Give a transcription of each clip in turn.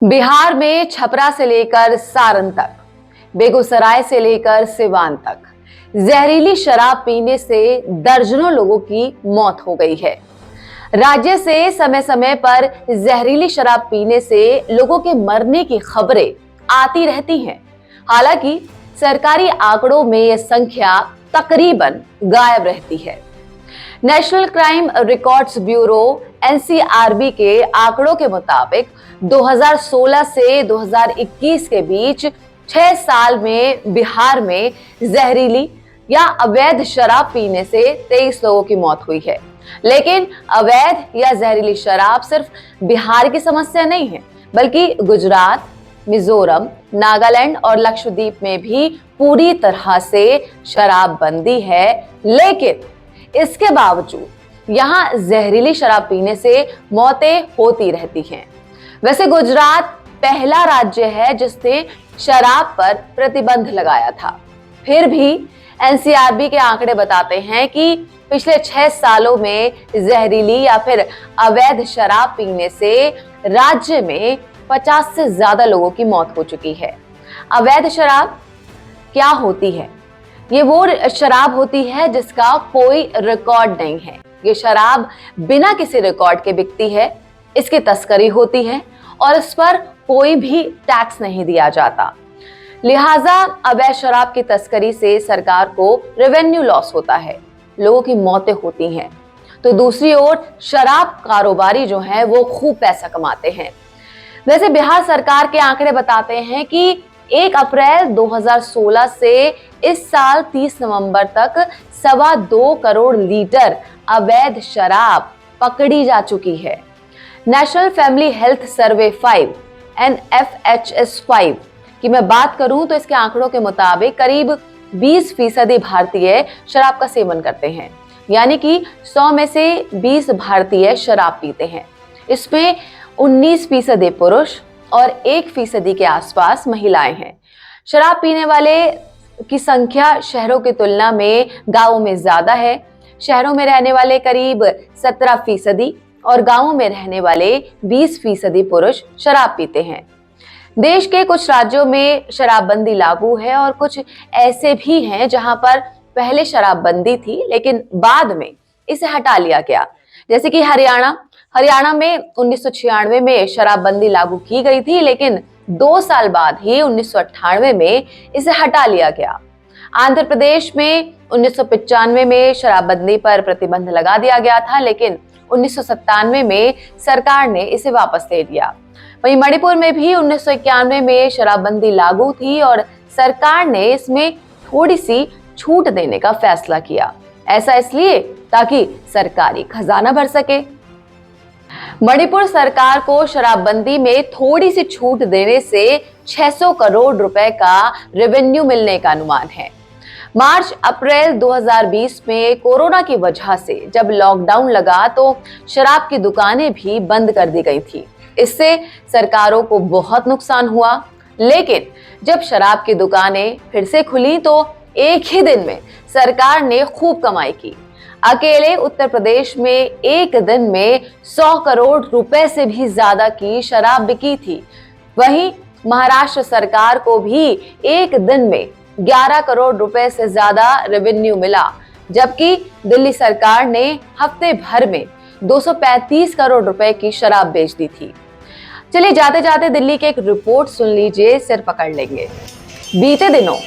बिहार में छपरा से लेकर सारण तक, बेगूसराय से लेकर सिवान तक जहरीली शराब पीने से दर्जनों लोगों की मौत हो गई है। राज्य से समय समय पर जहरीली शराब पीने से लोगों के मरने की खबरें आती रहती हैं। हालांकि सरकारी आंकड़ों में यह संख्या तकरीबन गायब रहती है। National crime records bureau NCRB के आंकड़ों के मुताबिक 2016 से 2021 के बीच 6 साल में बिहार में जहरीली या अवैध शराब पीने से 23 लोगों की मौत हुई है। लेकिन अवैध या जहरीली शराब सिर्फ बिहार की समस्या नहीं है, बल्कि गुजरात, मिजोरम, नागालैंड और लक्षद्वीप में भी पूरी तरह से शराबबंदी है। लेकिन इसके बावजूद यहाँ जहरीली शराब पीने से मौतें होती रहती हैं। वैसे गुजरात पहला राज्य है जिसने शराब पर प्रतिबंध लगाया था। फिर भी एनसीआरबी के आंकड़े बताते हैं कि पिछले 6 सालों में जहरीली या फिर अवैध शराब पीने से राज्य में 50 से ज्यादा लोगों की मौत हो चुकी है। अवैध शराब क्या होती है? ये वो शराब होती है जिसका कोई रिकॉर्ड नहीं है। ये शराब बिना किसी रिकॉर्ड के बिकती है, इसकी तस्करी होती है और इस पर कोई भी टैक्स नहीं दिया जाता। लिहाजा अवैध शराब की तस्करी से सरकार को रेवेन्यू लॉस होता है, लोगों की मौतें होती हैं। तो दूसरी ओर शराब कारोबारी जो हैं वो खूब पैसा कमाते हैं। वैसे बिहार सरकार के आंकड़े बताते हैं कि 1 अप्रैल 2016 से इस साल 30 नवंबर तक 2.25 करोड़ लीटर अवैध शराब पकड़ी जा चुकी है। National family health survey 5 NFHS5 की मैं बात करूं तो इसके आंकड़ों के मुताबिक करीब 20% भारतीय शराब का सेवन करते हैं, यानी कि 100 में से 20 भारतीय शराब पीते हैं। इसमें 19% पुरुष और 1% के आसपास महिलाएं हैं। शराब पीने वाले की संख्या शहरों की तुलना में गांवों में ज्यादा है। शहरों में रहने वाले करीब 17% और गांवों में रहने वाले 20% पुरुष शराब पीते हैं। देश के कुछ राज्यों में शराबबंदी लागू है और कुछ ऐसे भी हैं जहां पर पहले शराबबंदी थी लेकिन बाद में इसे हटा लिया गया, जैसे कि हरियाणा में 1996 में शराबबंदी लागू की गई थी, लेकिन 2 साल बाद ही 1998 में इसे हटा लिया गया। आंध्र प्रदेश में 1995 में शराबबंदी पर प्रतिबंध लगा दिया गया था, लेकिन 1997 में सरकार ने इसे वापस ले लिया। वहीं मणिपुर में भी 1991 में शराबबंदी लागू थी और सरकार ने इसमें थोड़ी सी छूट देने का फैसला किया। ऐसा इसलिए ताकि सरकारी खजाना भर सके। मणिपुर सरकार को शराबबंदी में थोड़ी सी छूट देने से 600 करोड़ रुपए का रेवेन्यू मिलने का अनुमान है। मार्च अप्रैल 2020 में कोरोना की वजह से जब लॉकडाउन लगा तो शराब की दुकानें भी बंद कर दी गई थी। इससे सरकारों को बहुत नुकसान हुआ। लेकिन जब शराब की दुकानें फिर से खुली तो एक ही दिन में सरकार ने खूब कमाई की। अकेले उत्तर प्रदेश में एक दिन में 100 करोड़ रुपए से भी ज्यादा की शराब बिकी थी। वहीं महाराष्ट्र सरकार को भी एक दिन में 11 करोड़ रुपए से ज्यादा रेवेन्यू मिला, जबकि दिल्ली सरकार ने हफ्ते भर में 235 करोड़ रुपए की शराब बेच दी थी। चलिए जाते जाते दिल्ली की एक रिपोर्ट सुन लीजिए, सिर पकड़ लेंगे। बीते दिनों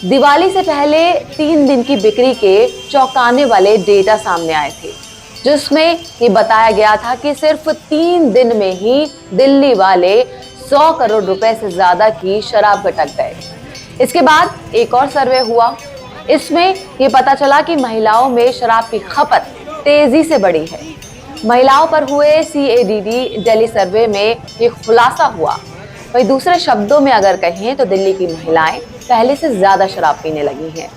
दिवाली से पहले 3 दिन की बिक्री के चौंकाने वाले डेटा सामने आए थे, जिसमें ये बताया गया था कि सिर्फ 3 दिन में ही दिल्ली वाले 100 करोड़ रुपए से ज्यादा की शराब गटक गए। इसके बाद एक और सर्वे हुआ। इसमें ये पता चला कि महिलाओं में शराब की खपत तेजी से बढ़ी है। महिलाओं पर हुए CADD दिल्ली सर्वे में ये खुलासा हुआ। वही दूसरे शब्दों में अगर कहें तो दिल्ली की महिलाएं पहले से ज्यादा शराब पीने लगी हैं।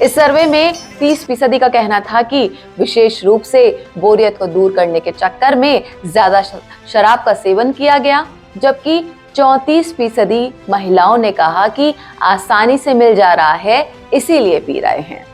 इस सर्वे में 30% का कहना था कि विशेष रूप से बोरियत को दूर करने के चक्कर में ज्यादा शराब का सेवन किया गया, जबकि 34% महिलाओं ने कहा कि आसानी से मिल जा रहा है इसीलिए पी रहे हैं।